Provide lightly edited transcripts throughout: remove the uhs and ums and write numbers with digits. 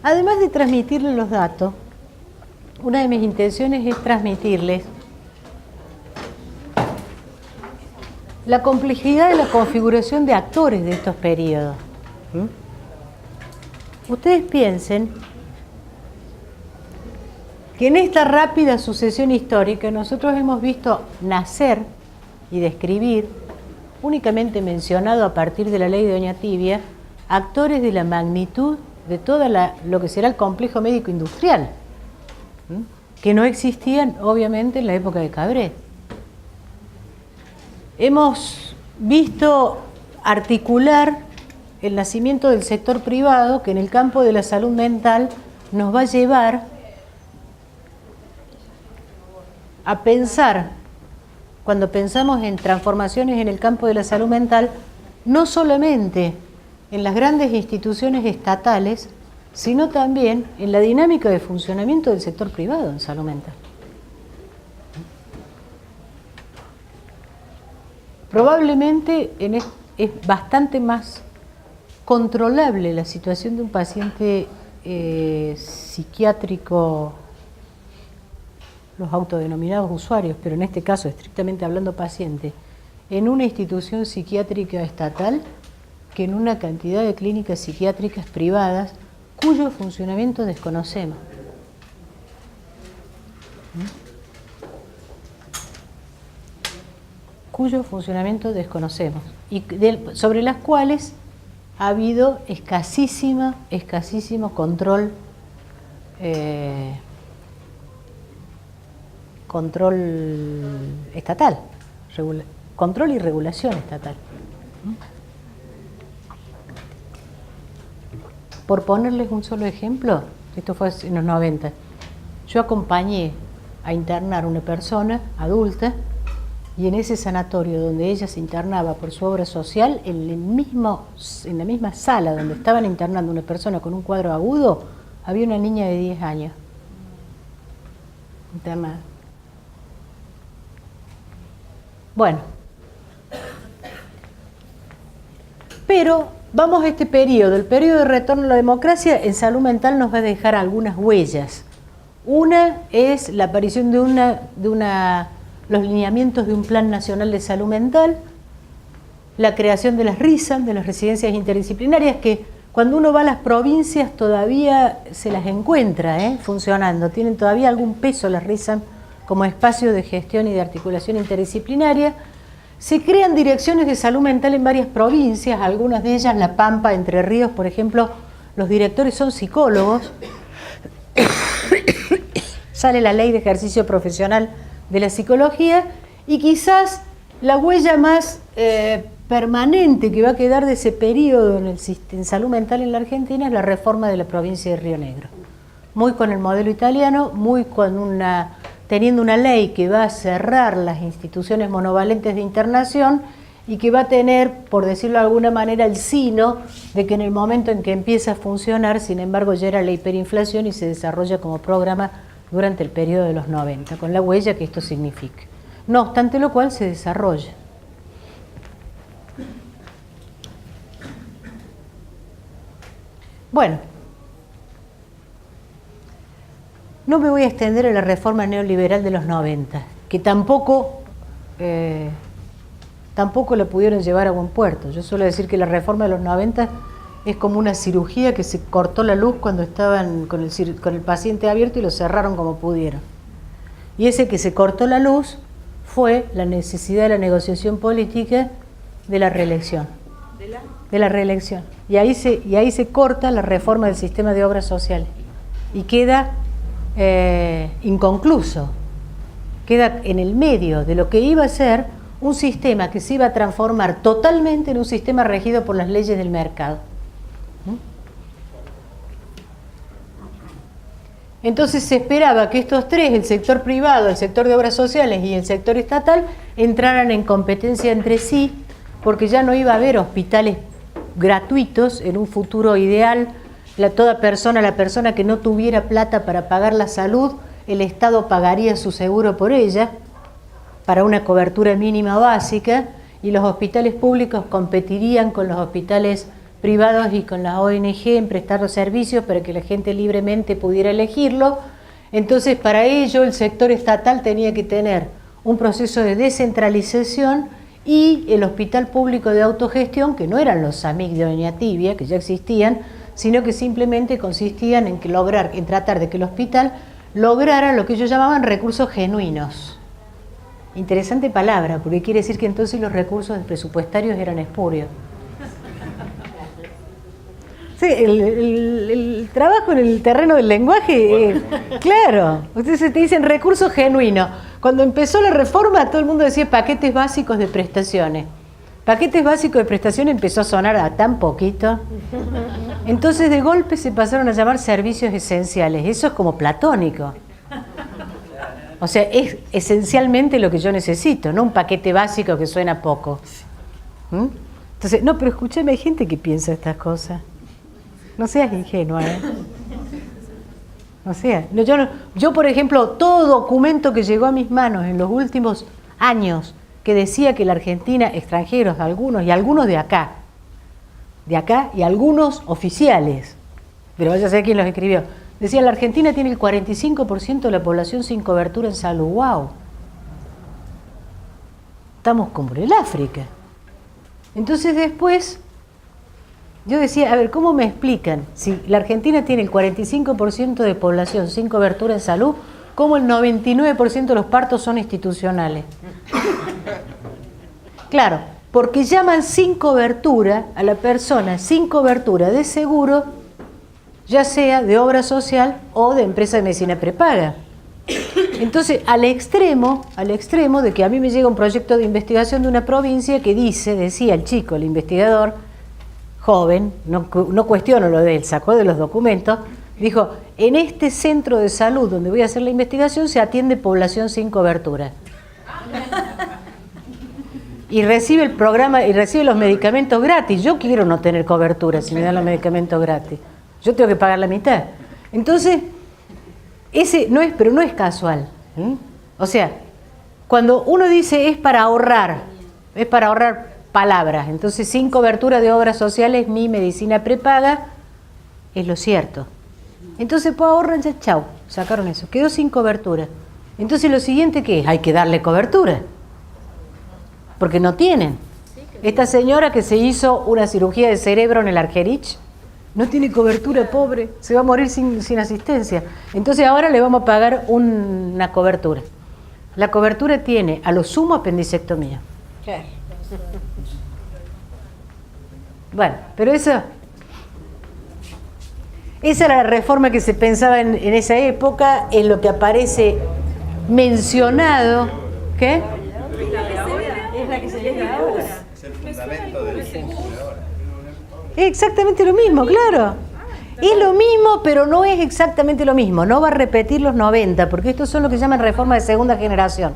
Además de transmitirles los datos, una de mis intenciones es transmitirles la complejidad de la configuración de actores de estos periodos. Ustedes piensen que en esta rápida sucesión histórica nosotros hemos visto nacer y describir, únicamente mencionado a partir de la ley de Doña Tibia, actores de la magnitud de todo lo que será el complejo médico industrial, que no existían obviamente en la época de Cabret. Hemos visto articular el nacimiento del sector privado que en el campo de la salud mental nos va a llevar a pensar, cuando pensamos en transformaciones en el campo de la salud mental, no solamente en las grandes instituciones estatales, sino también en la dinámica de funcionamiento del sector privado en salud mental. Probablemente es bastante más controlable la situación de un paciente psiquiátrico, los autodenominados usuarios, pero en este caso, estrictamente hablando paciente, en una institución psiquiátrica estatal que en una cantidad de clínicas psiquiátricas privadas cuyo funcionamiento desconocemos. Cuyo funcionamiento desconocemos y sobre las cuales ha habido escasísimo control estatal, control y regulación estatal. Por ponerles un solo ejemplo, esto fue en los 90, yo acompañé a internar una persona adulta y en ese sanatorio donde ella se internaba por su obra social, en la misma sala donde estaban internando una persona con un cuadro agudo, había una niña de 10 años internada. Bueno, pero vamos a este periodo, el periodo de retorno a la democracia en salud mental nos va a dejar algunas huellas. Una es la aparición los lineamientos de un Plan Nacional de Salud Mental, la creación de las RISAM, de las residencias interdisciplinarias, que cuando uno va a las provincias todavía se las encuentra funcionando, tienen todavía algún peso las RISAM como espacio de gestión y de articulación interdisciplinaria. Se crean direcciones de salud mental en varias provincias, algunas de ellas, La Pampa, Entre Ríos, por ejemplo, los directores son psicólogos. Sale la ley de ejercicio profesional de la psicología y quizás la huella más permanente que va a quedar de ese periodo en salud mental en la Argentina es la reforma de la provincia de Río Negro. Muy con el modelo italiano, muy con teniendo una ley que va a cerrar las instituciones monovalentes de internación y que va a tener, por decirlo de alguna manera, el sino de que en el momento en que empieza a funcionar, sin embargo, ya era la hiperinflación y se desarrolla como programa durante el periodo de los 90, con la huella que esto significa. No obstante lo cual se desarrolla. Bueno, no me voy a extender a la reforma neoliberal de los 90, que tampoco la pudieron llevar a buen puerto. Yo suelo decir que la reforma de los 90 es como una cirugía que se cortó la luz cuando estaban con el paciente abierto y lo cerraron como pudieron. Y ese que se cortó la luz fue la necesidad de la negociación política de la reelección. De la reelección. Y ahí se corta la reforma del sistema de obras sociales. Y queda inconcluso. Queda en el medio de lo que iba a ser un sistema que se iba a transformar totalmente en un sistema regido por las leyes del mercado. Entonces se esperaba que estos tres, el sector privado, el sector de obras sociales y el sector estatal, entraran en competencia entre sí, porque ya no iba a haber hospitales gratuitos en un futuro ideal. La persona que no tuviera plata para pagar la salud, el Estado pagaría su seguro por ella, para una cobertura mínima básica, y los hospitales públicos competirían con los hospitales privados y con las ONG en prestar los servicios para que la gente libremente pudiera elegirlo. Entonces, para ello, el sector estatal tenía que tener un proceso de descentralización y el hospital público de autogestión, que no eran los AMIC de Doña Tibia, que ya existían, sino que simplemente consistían en tratar de que el hospital lograra lo que ellos llamaban recursos genuinos. Interesante palabra, porque quiere decir que entonces los recursos presupuestarios eran espurios. Sí, el trabajo en el terreno del lenguaje, claro, ustedes te dicen recursos genuinos. Cuando empezó la reforma, todo el mundo decía paquetes básicos de prestaciones. Paquetes básicos de prestaciones empezó a sonar a tan poquito. Entonces, de golpe se pasaron a llamar servicios esenciales. Eso es como platónico. O sea, es esencialmente lo que yo necesito, no un paquete básico que suena poco. Entonces, no, pero escúchame, hay gente que piensa estas cosas. No seas ingenua, ¿eh? No seas. Yo, por ejemplo, todo documento que llegó a mis manos en los últimos años que decía que la Argentina, extranjeros, algunos y algunos de acá y algunos oficiales, pero vaya a saber quién los escribió, decía la Argentina tiene el 45% de la población sin cobertura en salud. ¡Wow! Estamos como en el África. Entonces después yo decía, a ver, ¿cómo me explican? Si la Argentina tiene el 45% de población sin cobertura en salud, ¿cómo el 99% de los partos son institucionales? Claro, porque llaman sin cobertura a la persona sin cobertura de seguro, ya sea de obra social o de empresa de medicina prepaga. Entonces, al extremo de que a mí me llega un proyecto de investigación de una provincia que decía el chico, el investigador, joven, no cuestiono lo de él, sacó de los documentos, dijo, en este centro de salud donde voy a hacer la investigación se atiende población sin cobertura. Y recibe el programa y recibe los medicamentos gratis. Yo quiero no tener cobertura si me dan los medicamentos gratis. Yo tengo que pagar la mitad. Entonces, pero no es casual. O sea, cuando uno dice es para ahorrar palabras, entonces sin cobertura de obras sociales ni medicina prepaga, es lo cierto. Entonces pues ahorran, ya chau, sacaron eso, quedó sin cobertura. Entonces lo siguiente ¿qué es? Hay que darle cobertura, porque no tienen. Esta señora que se hizo una cirugía de cerebro en el Argerich, no tiene cobertura, pobre, se va a morir sin asistencia. Entonces ahora le vamos a pagar una cobertura. La cobertura tiene a lo sumo apendicectomía. Claro. Bueno, pero esa era la reforma que se pensaba en esa época, es lo que aparece mencionado. ¿Qué? Es la que se viene ahora. Es el fundamento del ahora. Es exactamente lo mismo, claro. Es lo mismo, pero no es exactamente lo mismo. No va a repetir los 90, porque estos son lo que llaman reforma de segunda generación.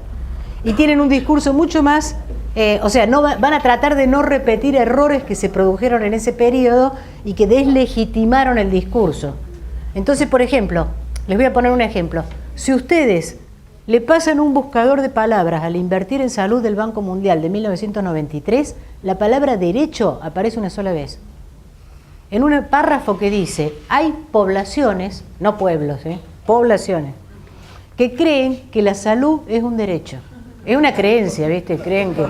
Y tienen un discurso mucho más... van a tratar de no repetir errores que se produjeron en ese periodo y que deslegitimaron el discurso. Entonces, por ejemplo, les voy a poner un ejemplo. Si ustedes le pasan un buscador de palabras al invertir en salud del Banco Mundial de 1993, la palabra derecho aparece una sola vez. En un párrafo que dice, hay poblaciones, no pueblos, poblaciones, que creen que la salud es un derecho. Es una creencia, ¿viste? Creen que...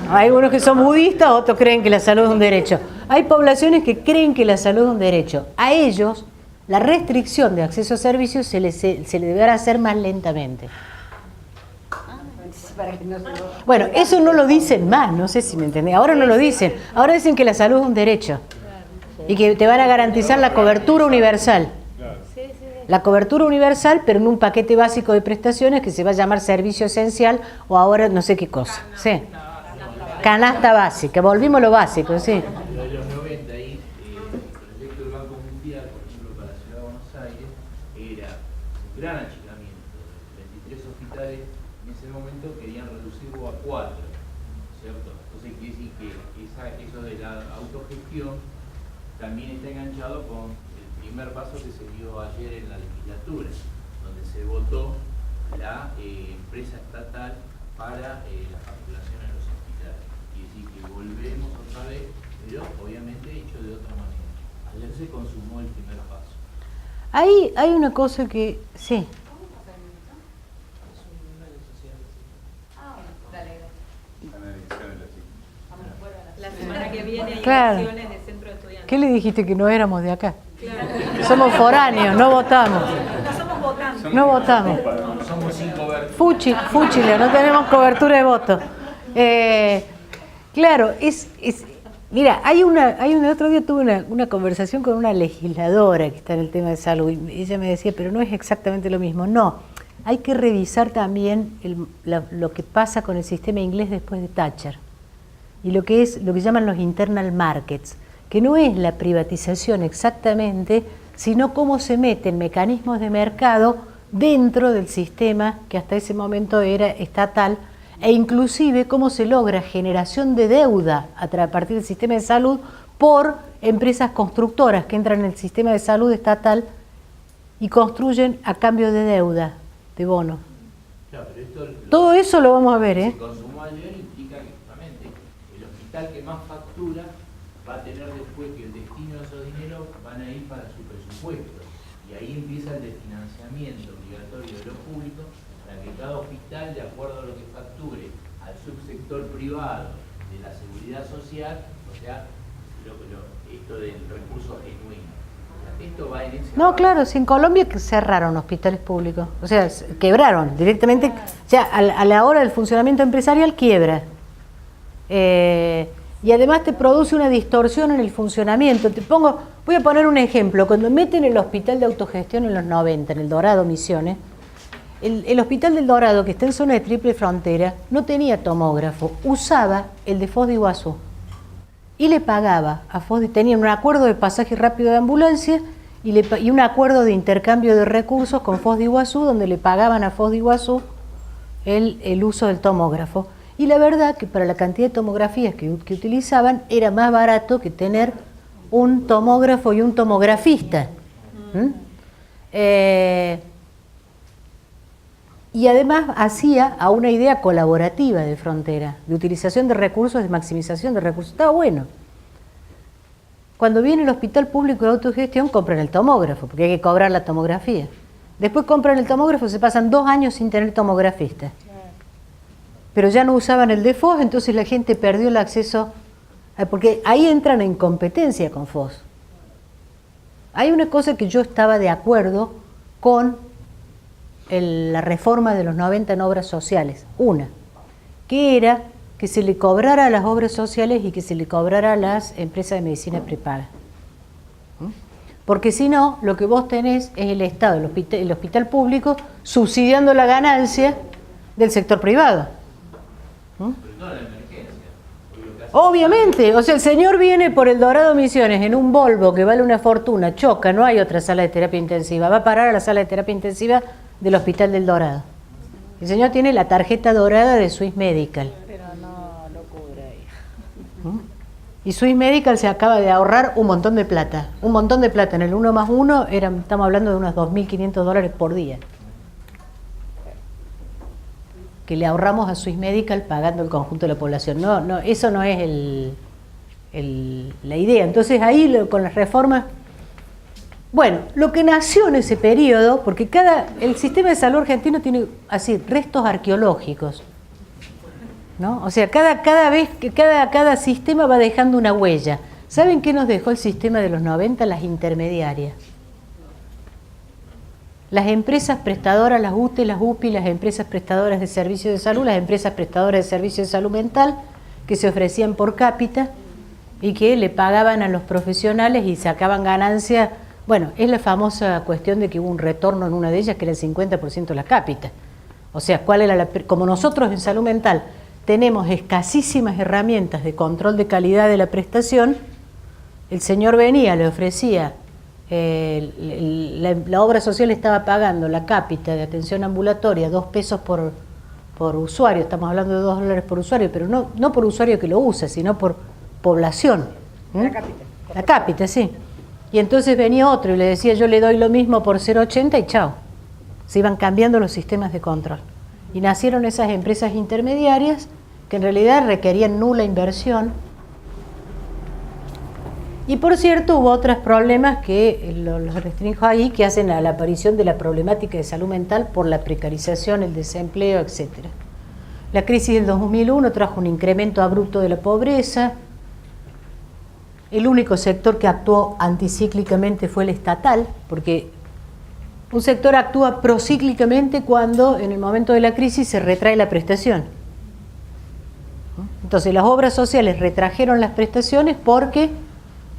Hay algunos que son budistas, otros creen que la salud es un derecho. Hay poblaciones que creen que la salud es un derecho. A ellos, la restricción de acceso a servicios se le deberá hacer más lentamente. Bueno, eso no lo dicen más, no sé si me entendés. Ahora no lo dicen. Ahora dicen que la salud es un derecho. Y que te van a garantizar la cobertura universal. La cobertura universal, pero en un paquete básico de prestaciones que se va a llamar servicio esencial o ahora no sé qué cosa. Sí. Canasta básica, volvimos a lo básico, sí. De los 90 ahí, el proyecto del Banco Mundial, por ejemplo, para la Ciudad de Buenos Aires, era un gran achicamiento. 23 hospitales en ese momento querían reducirlo a 4, ¿cierto? Entonces quiere decir que eso de la autogestión también está enganchado con primer paso que se dio ayer en la legislatura, donde se votó la empresa estatal para la facturación en los hospitales. Y decir que volvemos otra vez pero obviamente hecho de otra manera. Ayer se consumó el primer paso. Ahí hay una cosa que, sí. La semana que viene hay Claro. elecciones de centro de estudiantes. ¿Qué le dijiste que no éramos de acá? Claro. Somos foráneos, no votamos. No somos votantes. No votamos. Somos sin cobertura. Fúchile, no tenemos cobertura de voto. Claro, mira, el otro día tuve una conversación con una legisladora que está en el tema de salud y ella me decía, pero no es exactamente lo mismo. No, hay que revisar también lo que pasa con el sistema inglés después de Thatcher y lo que llaman los internal markets, que no es la privatización exactamente, sino cómo se meten mecanismos de mercado dentro del sistema que hasta ese momento era estatal, e inclusive cómo se logra generación de deuda a partir del sistema de salud por empresas constructoras que entran en el sistema de salud estatal y construyen a cambio de deuda, de bono. Claro, pero esto Todo eso lo vamos a ver, se consumó ayer implica que justamente el hospital que más factura va a tener después que el destino de esos dineros van a ir para su presupuesto. Y ahí empieza el desfinanciamiento obligatorio de lo público para que cada hospital, de acuerdo a lo que facture al subsector privado de la seguridad social, o sea, esto del recurso genuino. O sea, esto va en ese No, avance. claro, si en Colombia cerraron hospitales públicos, o sea, quebraron directamente, ya a la hora del funcionamiento empresarial quiebra. Y además te produce una distorsión en el funcionamiento. Voy a poner un ejemplo. Cuando meten el hospital de autogestión en los 90, en el Dorado Misiones, el hospital del Dorado, que está en zona de triple frontera, no tenía tomógrafo, usaba el de Foz de Iguazú. Y le pagaba a Foz de, tenían un acuerdo de pasaje rápido de ambulancia y un acuerdo de intercambio de recursos con Foz de Iguazú, donde le pagaban a Foz de Iguazú el uso del tomógrafo. Y la verdad que para la cantidad de tomografías que utilizaban era más barato que tener un tomógrafo y un tomografista. Y además hacía a una idea colaborativa de frontera, de utilización de recursos, de maximización de recursos. Estaba bueno. Cuando viene el hospital público de autogestión, compran el tomógrafo, porque hay que cobrar la tomografía. Después compran el tomógrafo, se pasan 2 años sin tener tomografista. Pero ya no usaban el de Foz, entonces la gente perdió el acceso, porque ahí entran en competencia con Foz. Hay una cosa que yo estaba de acuerdo con la reforma de los 90 en obras sociales, una, que era que se le cobrara a las obras sociales y que se le cobrara a las empresas de medicina prepaga. Porque si no, lo que vos tenés es el Estado, el hospital público, subsidiando la ganancia del sector privado. Pero no la emergencia. Obviamente, o sea, el señor viene por el Dorado Misiones en un Volvo que vale una fortuna, choca, no hay otra sala de terapia intensiva, va a parar a la sala de terapia intensiva del Hospital del Dorado. El señor tiene la tarjeta dorada de Swiss Medical. Pero no lo cubre ahí. Y Swiss Medical se acaba de ahorrar un montón de plata. Un montón de plata. En el 1+1 estamos hablando de unos $2.500 por día. Que le ahorramos a Swiss Medical pagando el conjunto de la población. No, eso no es la idea. Entonces ahí con las reformas, bueno, lo que nació en ese periodo, porque el sistema de salud argentino tiene así restos arqueológicos, ¿no? O sea, cada sistema va dejando una huella. ¿Saben qué nos dejó el sistema de los 90? Las intermediarias. Las empresas prestadoras, las UTE, las UPI, las empresas prestadoras de servicios de salud, las empresas prestadoras de servicios de salud mental, que se ofrecían por cápita y que le pagaban a los profesionales y sacaban ganancia. Bueno, es la famosa cuestión de que hubo un retorno en una de ellas que era el 50% de la cápita. O sea, como nosotros en salud mental tenemos escasísimas herramientas de control de calidad de la prestación, el señor venía, le ofrecía, la obra social estaba pagando la cápita de atención ambulatoria, 2 pesos por usuario, estamos hablando de $2 por usuario, pero no por usuario que lo usa, sino por población. La cápita. La cápita, sí. Y entonces venía otro y le decía, yo le doy lo mismo por 0,80 y chao. Se iban cambiando los sistemas de control. Y nacieron esas empresas intermediarias que en realidad requerían nula inversión Y por cierto, hubo otros problemas que los restringo ahí, que hacen a la aparición de la problemática de salud mental por la precarización, el desempleo, etc. La crisis del 2001 trajo un incremento abrupto de la pobreza. El único sector que actuó anticíclicamente fue el estatal, porque un sector actúa procíclicamente cuando en el momento de la crisis se retrae la prestación. Entonces las obras sociales retrajeron las prestaciones porque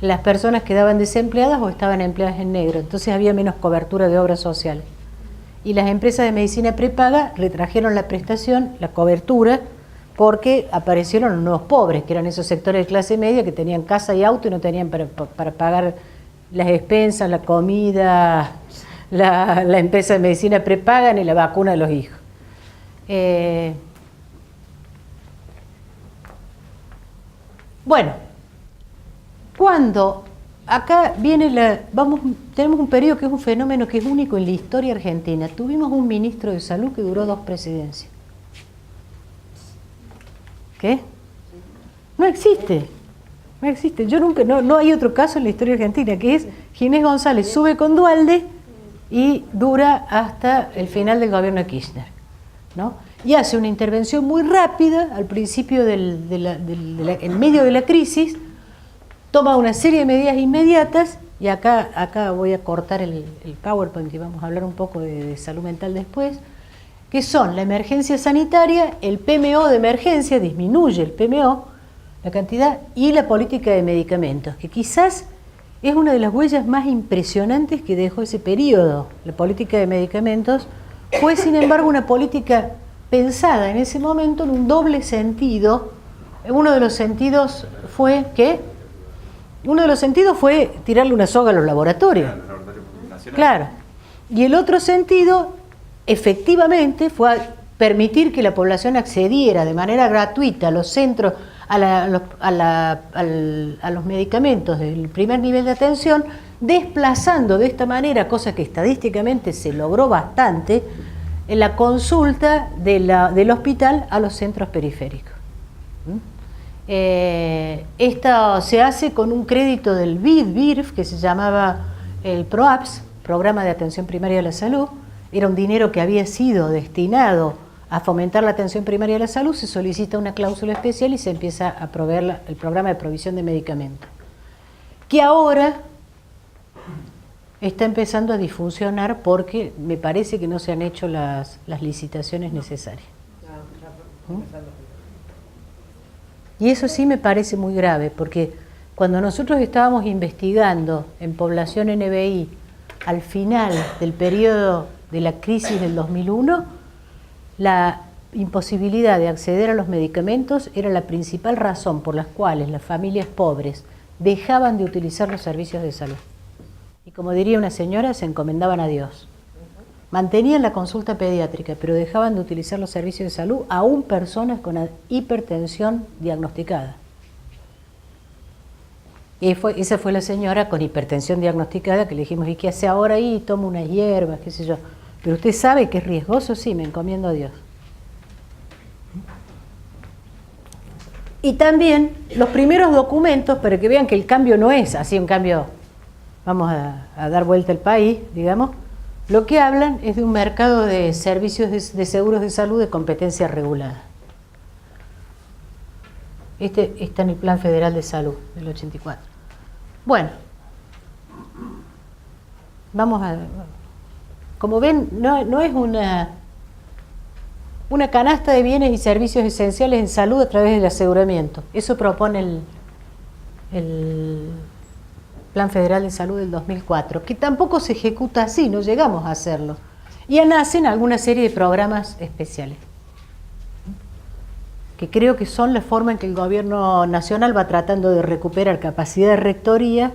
las personas quedaban desempleadas o estaban empleadas en negro, entonces había menos cobertura de obras sociales. Y las empresas de medicina prepaga retrajeron la prestación, la cobertura, porque aparecieron los nuevos pobres, que eran esos sectores de clase media que tenían casa y auto y no tenían para pagar las expensas, la comida, la empresa de medicina prepaga ni la vacuna de los hijos. Bueno, cuando acá viene tenemos un periodo que es un fenómeno que es único en la historia argentina. Tuvimos un ministro de salud que duró 2 presidencias. ¿Qué? No existe. No existe. Yo nunca, no hay otro caso en la historia argentina, que es Ginés González sube con Duhalde y dura hasta el final del gobierno de Kirchner, ¿no? Y hace una intervención muy rápida al principio en medio de la crisis, toma una serie de medidas inmediatas, y acá voy a cortar el PowerPoint y vamos a hablar un poco de salud mental después, que son la emergencia sanitaria, el PMO de emergencia, disminuye el PMO, la cantidad, y la política de medicamentos, que quizás es una de las huellas más impresionantes que dejó ese periodo. La política de medicamentos fue, sin embargo, una política pensada en ese momento en un doble sentido. Uno de los sentidos fue ¿qué? Uno de los sentidos fue tirarle una soga a los laboratorios. Claro. Y el otro sentido, efectivamente, fue a permitir que la población accediera de manera gratuita a los centros, a los medicamentos del primer nivel de atención, desplazando de esta manera, cosa que estadísticamente se logró bastante, en la consulta del hospital a los centros periféricos. Esto se hace con un crédito del BIRF, que se llamaba el PROAPS, Programa de Atención Primaria de la Salud. Era un dinero que había sido destinado a fomentar la atención primaria de la salud, se solicita una cláusula especial y se empieza a proveer el programa de provisión de medicamentos, que ahora está empezando a disfuncionar porque me parece que no se han hecho las licitaciones necesarias. Y eso sí me parece muy grave, porque cuando nosotros estábamos investigando en población NBI al final del periodo de la crisis del 2001, la imposibilidad de acceder a los medicamentos era la principal razón por las cuales las familias pobres dejaban de utilizar los servicios de salud. Y como diría una señora, se encomendaban a Dios. Mantenían la consulta pediátrica, pero dejaban de utilizar los servicios de salud, aún personas con hipertensión diagnosticada. Y esa fue la señora con hipertensión diagnosticada que le dijimos, ¿y qué hace ahora ahí? Toma unas hierbas, qué sé yo. Pero usted sabe que es riesgoso, sí, me encomiendo a Dios. Y también los primeros documentos, para que vean que el cambio no es así un cambio, vamos a dar vuelta al país, digamos, lo que hablan es de un mercado de servicios de seguros de salud de competencia regulada. Este está en el Plan Federal de Salud del 84. Bueno, vamos a... Como ven, no es una canasta de bienes y servicios esenciales en salud a través del aseguramiento. Eso propone el Plan Federal de Salud del 2004, que tampoco se ejecuta así, no llegamos a hacerlo. Y nacen alguna serie de programas especiales, que creo que son la forma en que el gobierno nacional va tratando de recuperar capacidad de rectoría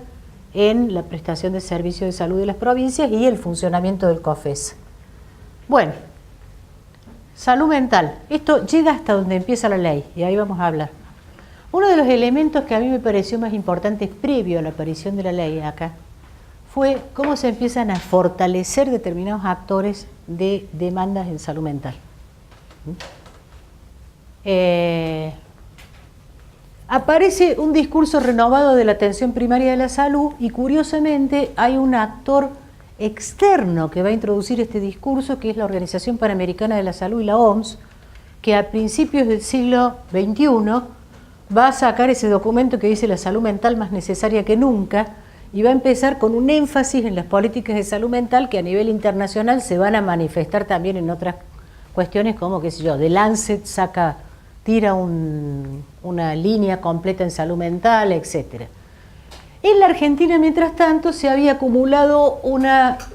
en la prestación de servicios de salud de las provincias y el funcionamiento del COFES. Bueno, salud mental. Esto llega hasta donde empieza la ley, y ahí vamos a hablar. Uno de los elementos que a mí me pareció más importante previo a la aparición de la ley acá fue cómo se empiezan a fortalecer determinados actores de demandas en salud aparece un discurso renovado de la atención primaria de la salud y curiosamente hay un actor externo que va a introducir este discurso, que es la Organización Panamericana de la Salud y la OMS, que a principios del siglo XXI va a sacar ese documento que dice la salud mental más necesaria que nunca y va a empezar con un énfasis en las políticas de salud mental que a nivel internacional se van a manifestar también en otras cuestiones como, qué sé yo, The Lancet tira una línea completa en salud mental, etc. En la Argentina, mientras tanto, se había acumulado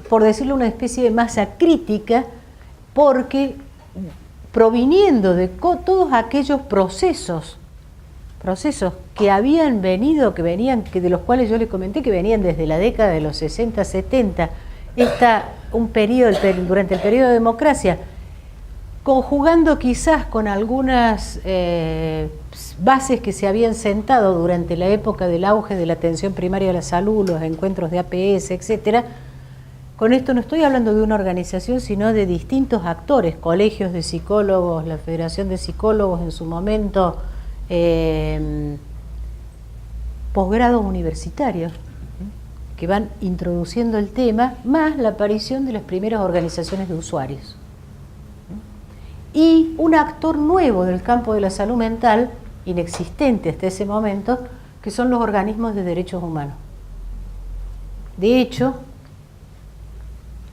por decirlo, una especie de masa crítica, porque proviniendo de todos aquellos procesos que habían venido, de los cuales yo les comenté que venían desde la década de los 60, 70, durante el periodo de democracia, conjugando quizás con algunas bases que se habían sentado durante la época del auge de la atención primaria de la salud, los encuentros de APS, etcétera. Con esto no estoy hablando de una organización, sino de distintos actores, colegios de psicólogos, la Federación de Psicólogos en su momento, posgrados universitarios, que van introduciendo el tema, más la aparición de las primeras organizaciones de usuarios. Y un actor nuevo del campo de la salud mental, inexistente hasta ese momento, que son los organismos de derechos humanos. De hecho,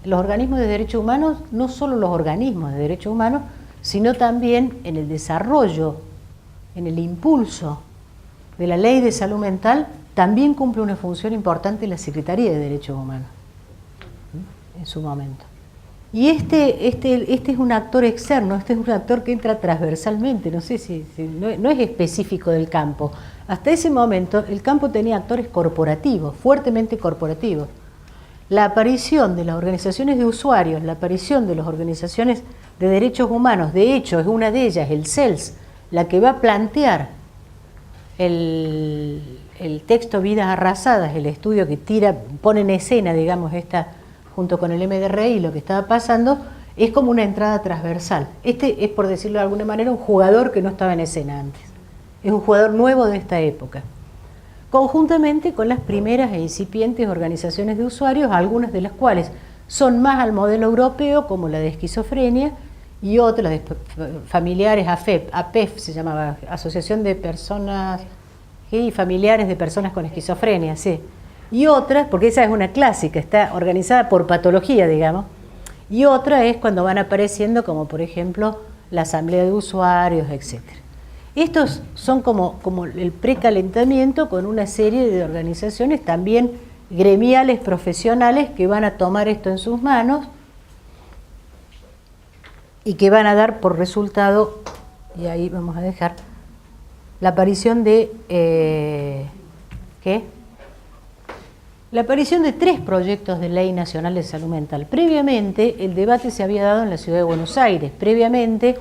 los organismos de derechos humanos, no solo los organismos de derechos humanos, sino también en el desarrollo, en el impulso de la ley de salud mental, también cumple una función importante la Secretaría de Derechos Humanos, en su momento. Y este es un actor externo, este es un actor que entra transversalmente, no sé si no es específico del campo. Hasta ese momento el campo tenía actores corporativos, fuertemente corporativos. La aparición de las organizaciones de usuarios, la aparición de las organizaciones de derechos humanos, de hecho es una de ellas, el CELS, la que va a plantear el texto Vidas Arrasadas, el estudio que pone en escena, digamos, junto con el MDRI, lo que estaba pasando, es como una entrada transversal. Este es, por decirlo de alguna manera, un jugador que no estaba en escena antes. Es un jugador nuevo de esta época. Conjuntamente con las primeras e incipientes organizaciones de usuarios, algunas de las cuales son más al modelo europeo, como la de esquizofrenia, y otras de familiares, APEF se llamaba, Asociación de Personas y Familiares de Personas con Esquizofrenia, sí. Y otras, porque esa es una clásica, está organizada por patología, digamos, y otra es cuando van apareciendo, como por ejemplo, la Asamblea de Usuarios, etc. Estos son como el precalentamiento con una serie de organizaciones también gremiales, profesionales, que van a tomar esto en sus manos y que van a dar por resultado, y ahí vamos a dejar, la aparición de, La aparición de 3 proyectos de ley nacional de salud mental. Previamente, el debate se había dado en la ciudad de Buenos Aires, previamente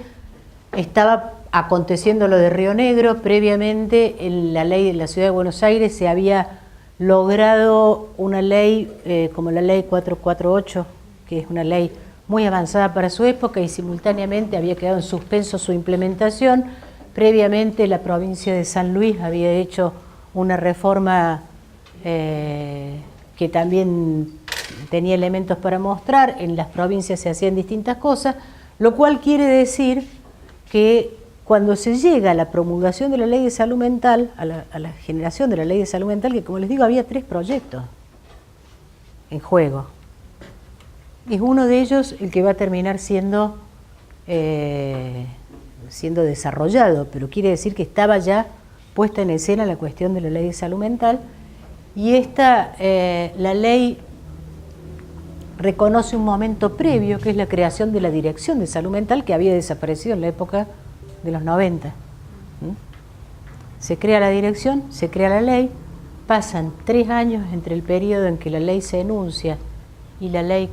estaba aconteciendo lo de Río Negro, previamente en la ley de la ciudad de Buenos Aires se había logrado una ley como la ley 448, que es una ley muy avanzada para su época y simultáneamente había quedado en suspenso su implementación. Previamente la provincia de San Luis había hecho una reforma que también tenía elementos para mostrar, en las provincias se hacían distintas cosas, lo cual quiere decir que cuando se llega a la promulgación de la ley de salud mental, a la generación de la ley de salud mental, que como les digo había 3 proyectos en juego, es uno de ellos el que va a terminar siendo desarrollado, pero quiere decir que estaba ya puesta en escena la cuestión de la ley de salud mental, y la ley reconoce un momento previo, que es la creación de la Dirección de Salud Mental, que había desaparecido en la época de los 90. Se crea la dirección, se crea la ley, pasan 3 años entre el periodo en que la ley se enuncia y la ley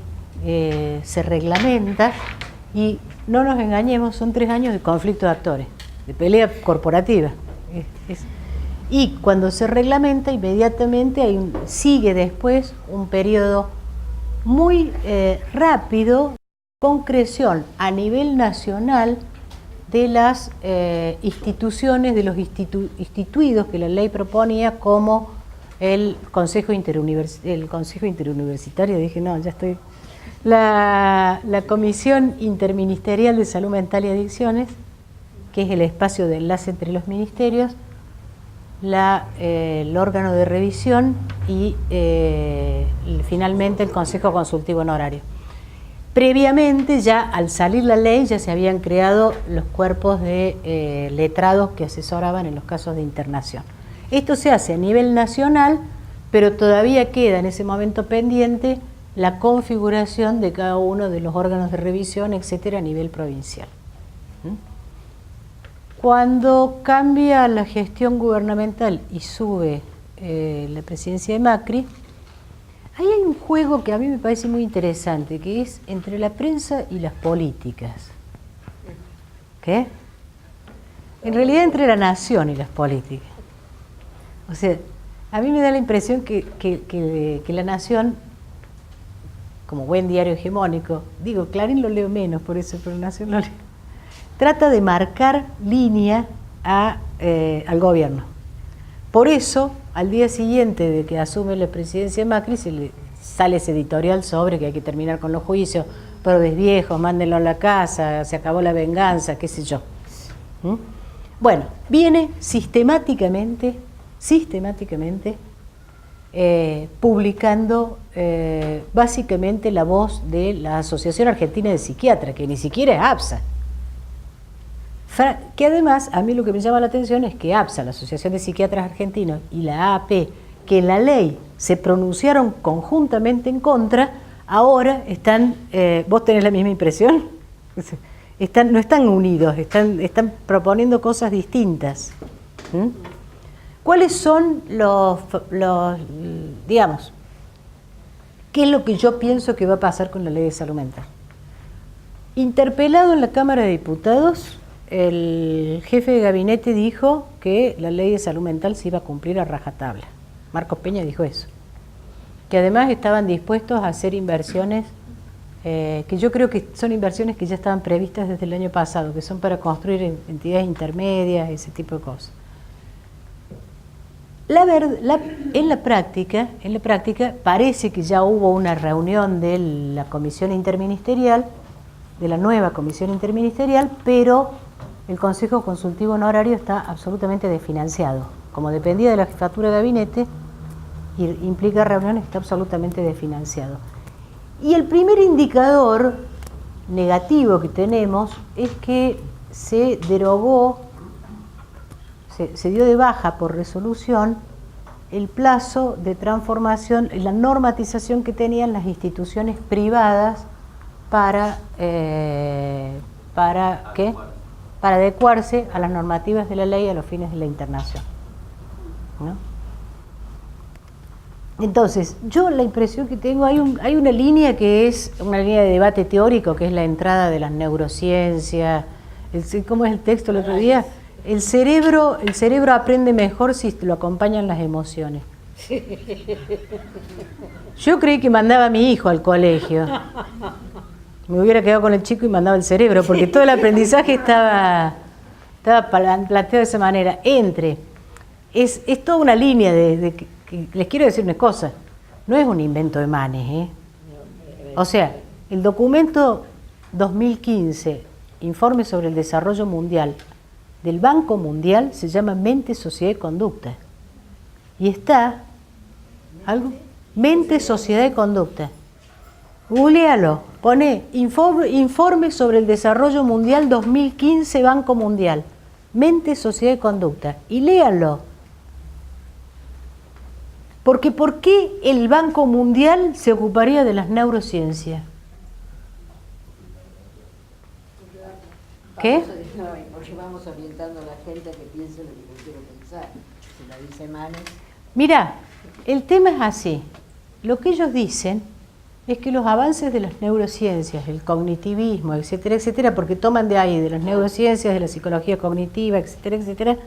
se reglamenta, y no nos engañemos, son 3 años de conflicto de actores, de pelea corporativa. Y cuando se reglamenta, inmediatamente sigue después un periodo muy rápido, concreción a nivel nacional de las instituciones, de los instituidos que la ley proponía, como el Consejo Interuniversitario, dije, no, ya estoy, la Comisión Interministerial de Salud Mental y Adicciones, que es el espacio de enlace entre los ministerios, el órgano de revisión y finalmente el Consejo Consultivo Honorario. Previamente, ya al salir la ley, ya se habían creado los cuerpos de letrados que asesoraban en los casos de internación. Esto se hace a nivel nacional, pero todavía queda en ese momento pendiente la configuración de cada uno de los órganos de revisión, etcétera, a nivel provincial. Cuando cambia la gestión gubernamental y sube la presidencia de Macri, ahí hay un juego que a mí me parece muy interesante, que es entre la prensa y las políticas. ¿Qué? En realidad entre la nación y las políticas. O sea, a mí me da la impresión que la nación, como buen diario hegemónico, digo, Clarín lo leo menos por eso, pero la nación lo leo, trata de marcar línea al gobierno. Por eso, al día siguiente de que asume la presidencia de Macri, sale ese editorial sobre que hay que terminar con los juicios, probes viejos, mándenlo a la casa, se acabó la venganza, qué sé yo. Bueno, viene sistemáticamente publicando básicamente la voz de la Asociación Argentina de Psiquiatras, que ni siquiera es APSA. Que además, a mí lo que me llama la atención es que APSA, la Asociación de Psiquiatras Argentinos, y la AAP, que en la ley se pronunciaron conjuntamente en contra, ahora están, ¿vos tenés la misma impresión? No están unidos, están proponiendo cosas distintas. ¿Cuáles son digamos, qué es lo que yo pienso que va a pasar con la ley de salud mental? Interpelado en la Cámara de Diputados, el jefe de gabinete dijo que la ley de salud mental se iba a cumplir a rajatabla. Marcos Peña dijo eso. Que además estaban dispuestos a hacer inversiones, que yo creo que son inversiones que ya estaban previstas desde el año pasado, que son para construir entidades intermedias, ese tipo de cosas. En la práctica parece que ya hubo una reunión de la comisión interministerial, de la nueva comisión interministerial, pero el Consejo Consultivo Honorario está absolutamente desfinanciado. Como dependía de la jefatura de gabinete y implica reuniones, está absolutamente desfinanciado. Y el primer indicador negativo que tenemos es que se derogó, se dio de baja por resolución el plazo de transformación, la normatización que tenían las instituciones privadas para adecuarse a las normativas de la ley a los fines de la internación, ¿no? Entonces, yo la impresión que tengo, hay una línea que es una línea de debate teórico, que es la entrada de las neurociencias. ¿Cómo es el texto el otro día? El cerebro aprende mejor si lo acompañan las emociones. Yo creí que mandaba a mi hijo al colegio. Me hubiera quedado con el chico y mandaba el cerebro, porque todo el aprendizaje estaba planteado de esa manera. Es toda una línea que les quiero decir una cosa, no es un invento de Manes, ¿eh? O sea, el documento 2015, Informe sobre el Desarrollo Mundial, del Banco Mundial, se llama Mente, Sociedad y Conducta. Y está Mente, Sociedad y Conducta. Googlealo, pone Informe sobre el Desarrollo Mundial 2015, Banco Mundial, Mente, Sociedad y Conducta, y léanlo. Porque ¿por qué el Banco Mundial se ocuparía de las neurociencias? ¿Qué? Porque vamos orientando a la gente a que piense lo que yo quiero pensar. Si lo dice Manes. Mira, el tema es así. Lo que ellos dicen es que los avances de las neurociencias, el cognitivismo, etcétera, etcétera, porque toman de ahí, de las neurociencias, de la psicología cognitiva, etcétera, etcétera,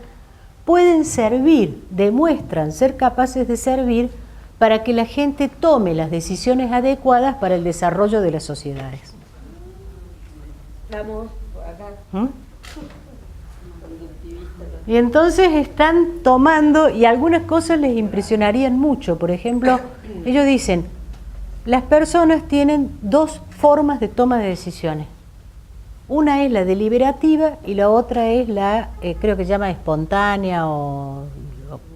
pueden servir, demuestran ser capaces de servir para que la gente tome las decisiones adecuadas para el desarrollo de las sociedades. Vamos, acá. Y entonces están tomando, y algunas cosas les impresionarían mucho. Por ejemplo, ellos dicen, las personas tienen dos formas de toma de decisiones. Una es la deliberativa y la otra es la, creo que se llama espontánea o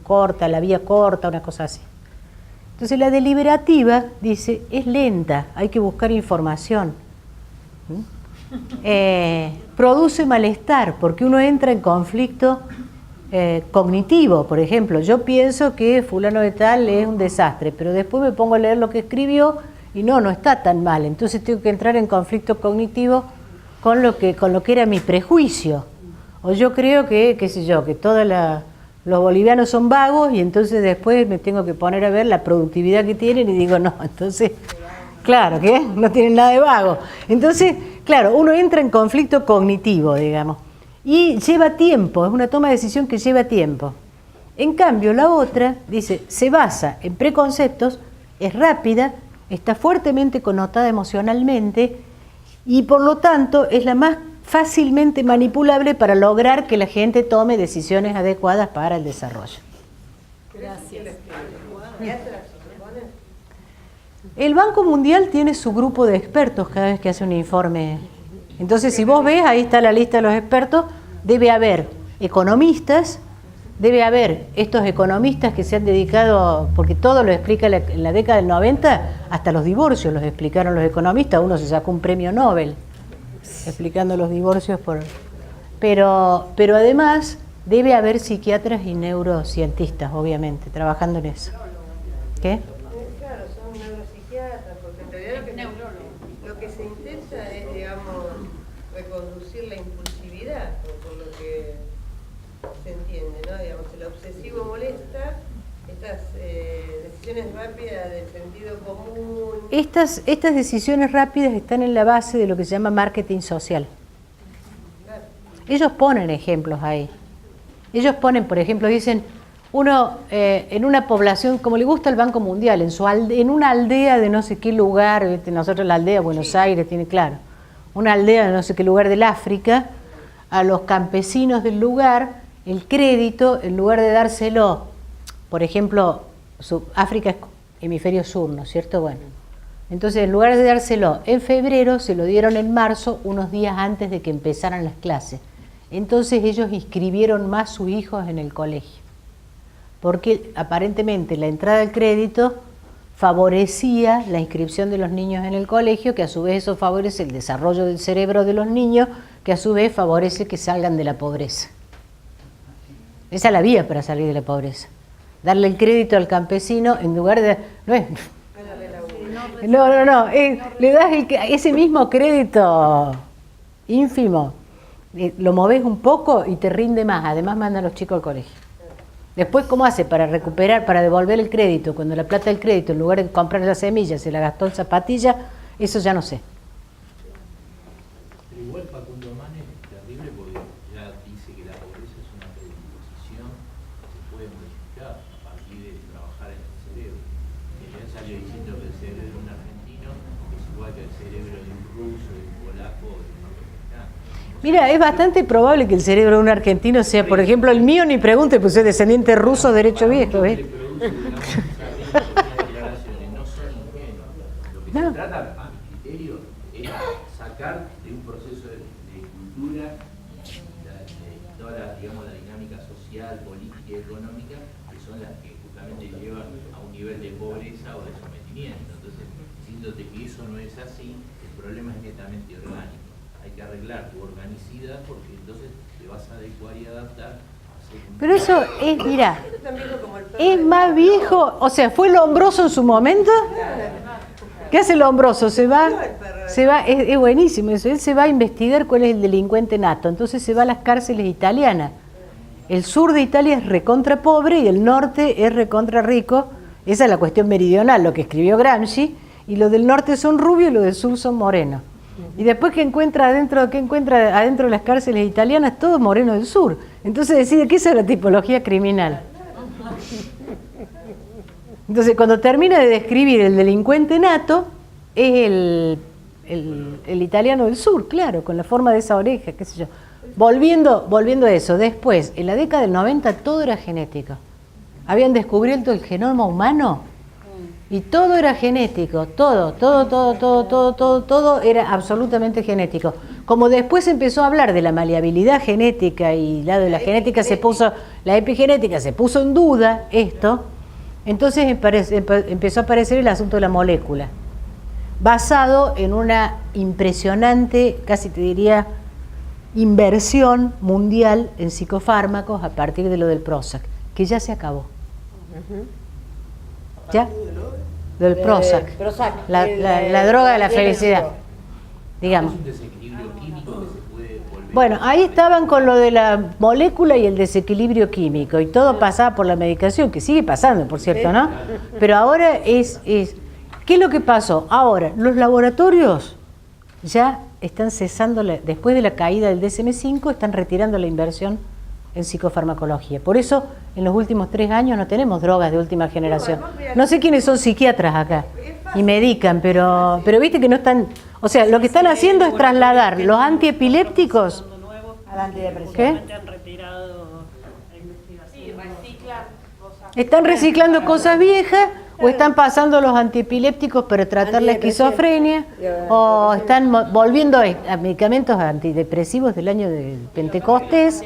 corta, la vía corta, una cosa así. Entonces la deliberativa, dice, es lenta, hay que buscar información. Produce malestar porque uno entra en conflicto cognitivo. Por ejemplo, yo pienso que fulano de tal es un desastre, pero después me pongo a leer lo que escribió y no está tan mal. Entonces tengo que entrar en conflicto cognitivo con lo que era mi prejuicio. O yo creo que, qué sé yo, que todos los bolivianos son vagos y entonces después me tengo que poner a ver la productividad que tienen y digo, no, entonces, claro, que no tienen nada de vago. Entonces, claro, uno entra en conflicto cognitivo, digamos, y lleva tiempo, es una toma de decisión que lleva tiempo. En cambio, la otra, dice, se basa en preconceptos, es rápida, está fuertemente connotada emocionalmente y por lo tanto es la más fácilmente manipulable para lograr que la gente tome decisiones adecuadas para el desarrollo. Gracias. El Banco Mundial tiene su grupo de expertos cada vez que hace un informe. Entonces, si vos ves, ahí está la lista de los expertos, debe haber economistas, debe haber estos economistas que se han dedicado, porque todo lo explica en la década del 90, hasta los divorcios los explicaron los economistas, uno se sacó un premio Nobel explicando los divorcios pero además debe haber psiquiatras y neurocientistas, obviamente, trabajando en eso. ¿Qué? Claro, son neuropsiquiatras, porque en realidad lo que se intenta es, digamos, reconducir la impulsividad, por lo que se entiende, ¿no? Digamos, el obsesivo molesta, estas decisiones rápidas del sentido común. Estas decisiones rápidas están en la base de lo que se llama marketing social. Claro. Ellos ponen ejemplos ahí. Ellos ponen, por ejemplo, dicen, uno en una población, como le gusta el Banco Mundial, en una aldea de no sé qué lugar, nosotros la aldea Buenos Aires tiene claro, una aldea de no sé qué lugar del África, a los campesinos del lugar, el crédito, en lugar de dárselo, por ejemplo, África es hemisferio sur, ¿no es cierto? Bueno, entonces en lugar de dárselo en febrero, se lo dieron en marzo, unos días antes de que empezaran las clases. Entonces ellos inscribieron más sus hijos en el colegio, porque aparentemente la entrada del crédito favorecía la inscripción de los niños en el colegio, que a su vez eso favorece el desarrollo del cerebro de los niños, que a su vez favorece que salgan de la pobreza. Esa es la vía para salir de la pobreza. Darle el crédito al campesino en lugar de... le das ese mismo crédito ínfimo, lo movés un poco y te rinde más, además manda a los chicos al colegio. Después, ¿cómo hace para recuperar, para devolver el crédito? Cuando la plata del crédito, en lugar de comprar las semillas, se la gastó en zapatillas, eso ya no sé. Pero igual Facundo Manes es terrible porque ya dice que la pobreza es una predisposición que se puede modificar a partir de trabajar en el cerebro. Ya salió diciendo que el cerebro de un argentino es igual que el cerebro de un ruso, de un polaco o de un norteamericano. Mira, es bastante probable que el cerebro de un argentino sea, por ejemplo, el mío, ni pregunte, pues soy descendiente ruso, derecho viejo, ¿ves? No son ingenuos. Lo que se trata, a mi criterio, es sacar de un proceso de cultura toda la, digamos, la dinámica social, política y económica, que son las que justamente llevan a un nivel de pobreza o de sometimiento. Entonces, diciéndote que eso no es así, el problema es netamente orgánico. Hay que arreglar tu organicidad porque entonces te vas a adecuar y adaptar. Pero eso es, mira, es más viejo, o sea, ¿fue Lombroso en su momento? ¿Qué hace Lombroso? Se va, es buenísimo eso, él se va a investigar cuál es el delincuente nato, entonces se va a las cárceles italianas. El sur de Italia es recontra pobre y el norte es recontra rico, esa es la cuestión meridional, lo que escribió Gramsci, y los del norte son rubios y los del sur son morenos. Y después que encuentra adentro de las cárceles italianas, todos morenos del sur. Entonces decide que esa es la tipología criminal. Entonces cuando termina de describir el delincuente nato, es el italiano del sur, claro, con la forma de esa oreja, qué sé yo. volviendo a eso, después, en la década del 90 todo era genético. Habían descubierto el genoma humano y todo era genético, todo era absolutamente genético. Como después empezó a hablar de la maleabilidad genética y la de la genética la epigenética se puso en duda esto, entonces empezó a aparecer el asunto de la molécula, basado en una impresionante, casi te diría, inversión mundial en psicofármacos a partir de lo del Prozac, que ya se acabó. ¿Ya? Del Prozac. La droga de la felicidad. Digamos. ¿Es un desequilibrio químico que se puede volver? Bueno, ahí estaban con lo de la molécula y el desequilibrio químico, y todo pasaba por la medicación, que sigue pasando, por cierto, ¿no? Pero ahora ¿qué es lo que pasó? Ahora, los laboratorios ya están cesando, después de la caída del DSM-5, están retirando la inversión en psicofarmacología. Por eso, en los últimos 3 años no tenemos drogas de última generación. No sé quiénes son psiquiatras acá y medican, pero viste que no están... O sea, lo que están haciendo es trasladar los antiepilépticos al antidepresivo. ¿Qué? Han retirado la investigación. ¿Están reciclando cosas viejas o están pasando los antiepilépticos para tratar la esquizofrenia o están volviendo a medicamentos antidepresivos del año de Pentecostés,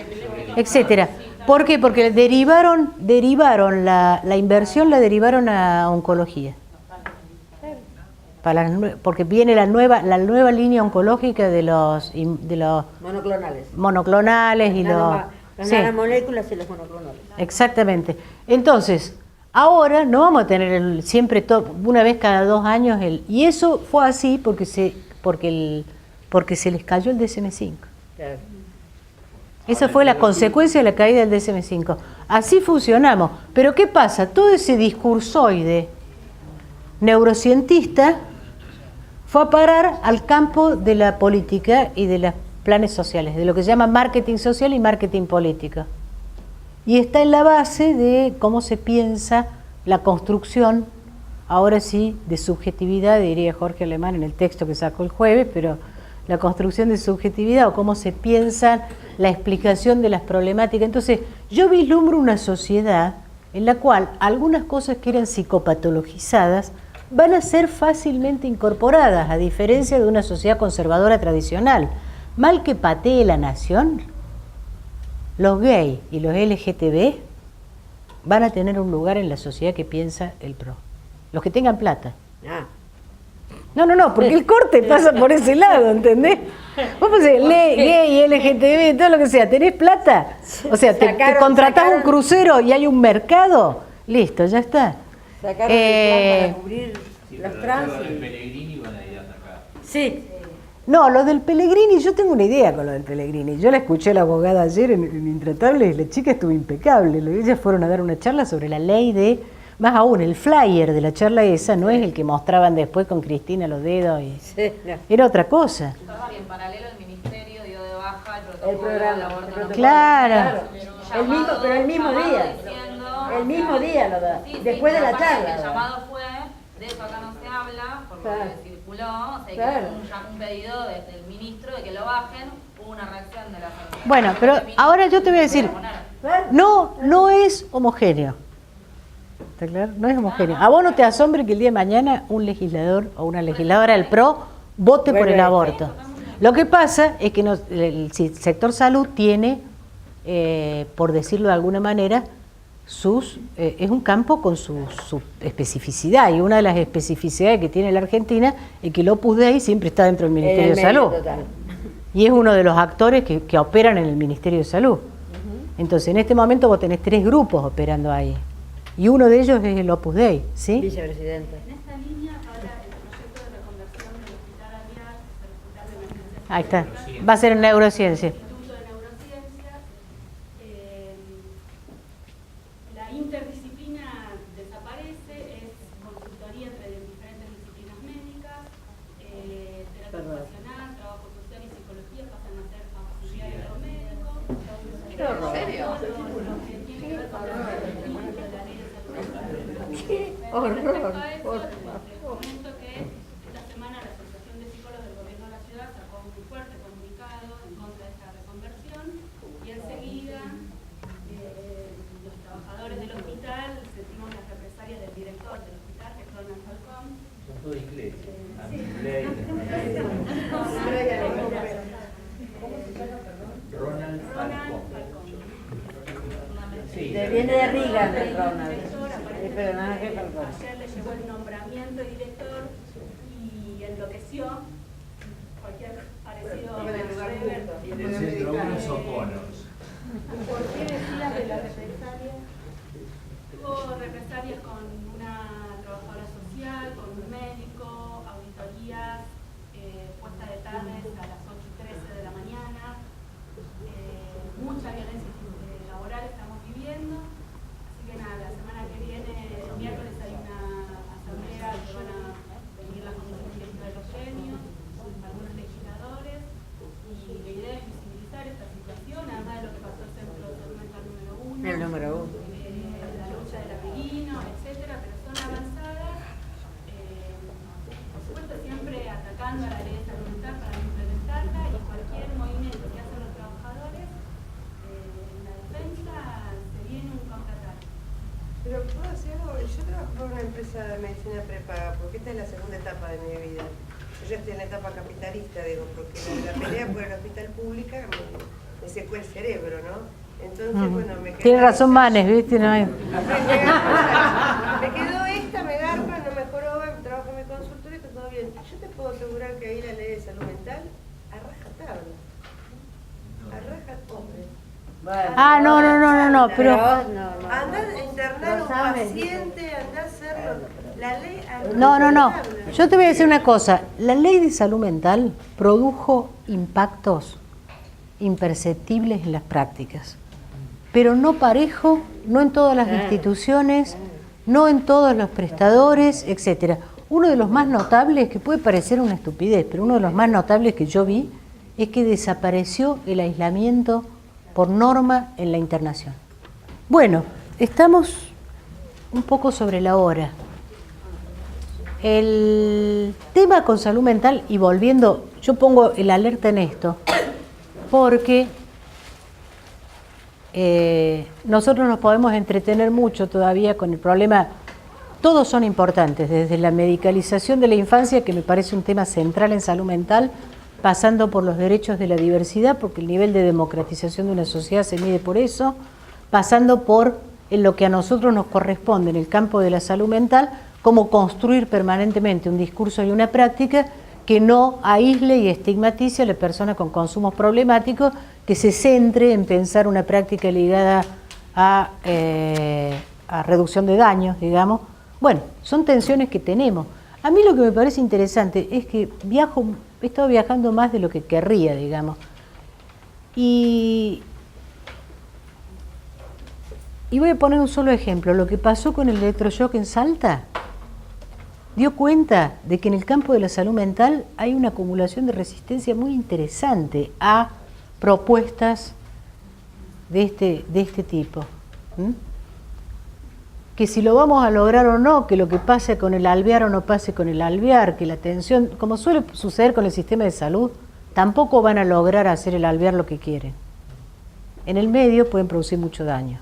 etcétera? ¿Por qué? Porque derivaron la inversión, la derivaron a oncología. Porque viene la nueva línea oncológica de los monoclonales y Las sí. nanomoléculas y los monoclonales. Exactamente. Entonces, ahora no vamos a tener siempre una vez cada 2 años y eso fue así porque se les cayó el DSM-5. Claro. Esa fue la consecuencia de la caída del DSM-5. Así funcionamos. Pero ¿qué pasa? Todo ese discursoide neurocientista fue a parar al campo de la política y de los planes sociales, de lo que se llama marketing social y marketing político. Y está en la base de cómo se piensa la construcción, ahora sí, de subjetividad, diría Jorge Alemán en el texto que sacó el jueves, pero la construcción de subjetividad o cómo se piensa la explicación de las problemáticas. Entonces, yo vislumbro una sociedad en la cual algunas cosas que eran psicopatologizadas van a ser fácilmente incorporadas, a diferencia de una sociedad conservadora tradicional. Mal que patee la nación, los gays y los LGTB van a tener un lugar en la sociedad que piensa el PRO. Los que tengan plata. No, porque el corte pasa por ese lado, ¿entendés? Vos pensás, gay, LGTB, todo lo que sea, ¿tenés plata? O sea, te contratás un crucero y hay un mercado, listo, ya está. Sacaron el plan para cubrir los Pero trans. los del Pellegrini van a ir a atacar. Sí. No, lo del Pellegrini, yo tengo una idea con lo del Pellegrini. Yo la escuché a la abogada ayer en Intratables y la chica estuvo impecable. Ellas fueron a dar una charla sobre la ley de... Más aún, el flyer de la charla esa no es el que mostraban después con Cristina los dedos. Sí, no. Era otra cosa. Y en paralelo el ministerio dio de baja el El protocolo programa. del aborto no Claro. Pero el mismo día. diciendo, El mismo día lo da. Sí, Después de pero la aparte charla. El llamado fue, de eso acá no se habla, porque Claro. circuló, o sea, Claro. que un pedido desde el ministro de que lo bajen, hubo una reacción de la sociedad. Bueno, pero ahora yo te voy a decir, no es homogéneo. ¿Está claro? No es homogéneo. A vos no te asombre que el día de mañana un legislador o una legisladora del PRO vote por el aborto. Lo que pasa es que el sector salud tiene, por decirlo de alguna manera, es un campo con su especificidad, y una de las especificidades que tiene la Argentina es que el Opus Dei siempre está dentro del Ministerio de Salud. Total. Y es uno de los actores que operan en el Ministerio de Salud. Entonces, en este momento vos tenés 3 grupos operando ahí. Y uno de ellos es el Opus Dei, ¿sí? Vicepresidente. En esta línea, ahora el proyecto de reconversión del Hospital Aliar, el Hospital de Emergencias Ahí está. Va a ser en neurociencia. Instituto de Neurociencias. La interdisciplina desaparece, es consultoría entre diferentes disciplinas médicas, terapia ocupacional, trabajo social y psicología pasan a ser auxiliares de los médicos. ¿En serio? Horror, Respecto a eso, por les favor. comento que esta semana la Asociación de Psicólogos del Gobierno de la Ciudad sacó un fuerte comunicado en contra de esta reconversión Todo inglés. Anti-Blade, Ronald Falcón. Sí, Viene de Reagan, el Ronald. Pero nada que Falcón. Ayer le llegó el nombramiento de director y enloqueció. Cualquier parecido a Weber. del centro uno Soconos. ¿Por qué decías de la represalia? Hubo represalias con una trabajadora social, con un médico, auditorías, puesta de tardes a las 8:13 de la mañana, mucha violencia laboral estamos viviendo, así que nada, la semana que viene, el miércoles hay una asamblea que van a venir la comisión directiva de los gremios, algunos legisladores, y la idea es visibilizar esta situación, además de lo que pasó el centro de salud mental número 1. El número 1. La lucha del apellido, etcétera, pero son avanzadas, por supuesto siempre atacando a la ley de salud mental para implementarla y cualquier movimiento que hacen los trabajadores en la defensa se viene un contraataque. Pero puedo decir algo, yo trabajo por una empresa de medicina prepaga, porque esta es la segunda etapa de mi vida. Yo ya estoy en la etapa capitalista, digo, porque la pelea por el hospital pública me secó el cerebro, ¿no? Entonces, bueno, me quedó... Tiene razón Manes, ¿viste? No hay... Me quedó esta, me garpa, no mejoró, trabajo en mi consultorio, está todo bien. Yo te puedo asegurar que ahí la ley de salud mental a rajatabla. A rajatabla. Ah, no, pero... Andá a internar un paciente, andá a hacerlo. La ley a No. rajatabla. Yo te voy a decir una cosa. La ley de salud mental produjo impactos imperceptibles en las prácticas, pero no parejo, no en todas las instituciones, no en todos los prestadores, etcétera. Uno de los más notables, que puede parecer una estupidez, pero uno de los más notables que yo vi es que desapareció el aislamiento por norma en la internación. Bueno, estamos un poco sobre la hora. El tema con salud mental, y volviendo, yo pongo el alerta en esto, porque nosotros nos podemos entretener mucho todavía con el problema. Todos son importantes, desde la medicalización de la infancia, que me parece un tema central en salud mental, pasando por los derechos de la diversidad, porque el nivel de democratización de una sociedad se mide por eso, pasando por en lo que a nosotros nos corresponde en el campo de la salud mental, cómo construir permanentemente un discurso y una práctica que no aísle y estigmatice a la persona con consumos problemáticos, que se centre en pensar una práctica ligada a reducción de daños, digamos. Bueno, son tensiones que tenemos. A mí lo que me parece interesante es que he estado viajando más de lo que querría, digamos. Y voy a poner un solo ejemplo. Lo que pasó con el electroshock en Salta dio cuenta de que en el campo de la salud mental hay una acumulación de resistencia muy interesante a propuestas de este tipo. Que si lo vamos a lograr o no, que lo que pase con el alvear o no pase con el alvear, que la atención, como suele suceder con el sistema de salud, tampoco van a lograr hacer el alvear lo que quieren. En el medio pueden producir mucho daño.